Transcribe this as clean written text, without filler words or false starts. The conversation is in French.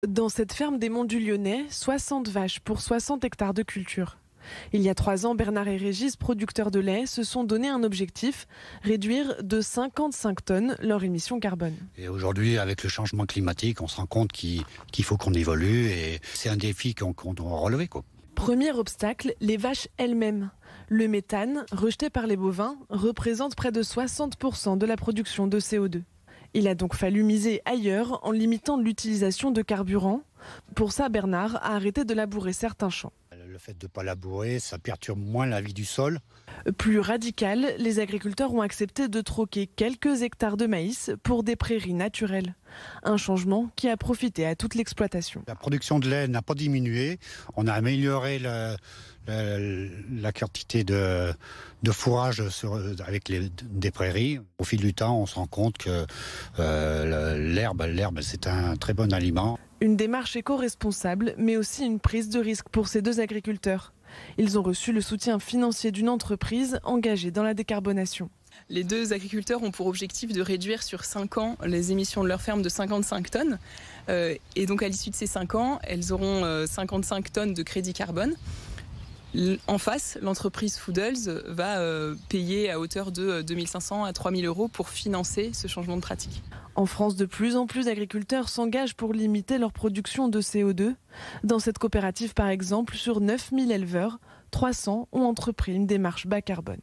Dans cette ferme des Monts du Lyonnais, 60 vaches pour 60 hectares de culture. Il y a 3 ans, Bernard et Régis, producteurs de lait, se sont donné un objectif, réduire de 55 tonnes leur émission carbone. Et aujourd'hui, avec le changement climatique, on se rend compte qu'il faut qu'on évolue et c'est un défi qu'on doit relever, quoi. Premier obstacle, les vaches elles-mêmes. Le méthane, rejeté par les bovins, représente près de 60% de la production de CO2. Il a donc fallu miser ailleurs en limitant l'utilisation de carburant. Pour ça, Bernard a arrêté de labourer certains champs. Le fait de ne pas labourer, ça perturbe moins la vie du sol. Plus radical, les agriculteurs ont accepté de troquer quelques hectares de maïs pour des prairies naturelles. Un changement qui a profité à toute l'exploitation. La production de lait n'a pas diminué. On a amélioré la quantité de fourrage avec des prairies. Au fil du temps, on se rend compte que l'herbe, c'est un très bon aliment. Une démarche éco-responsable, mais aussi une prise de risque pour ces deux agriculteurs. Ils ont reçu le soutien financier d'une entreprise engagée dans la décarbonation. Les deux agriculteurs ont pour objectif de réduire sur 5 ans les émissions de leur ferme de 55 tonnes. Et donc à l'issue de ces 5 ans, elles auront 55 tonnes de crédit carbone. En face, l'entreprise Foodles va payer à hauteur de 2 500 à 3 000 euros pour financer ce changement de pratique. En France, de plus en plus d'agriculteurs s'engagent pour limiter leur production de CO2. Dans cette coopérative, par exemple, sur 9 000 éleveurs, 300 ont entrepris une démarche bas carbone.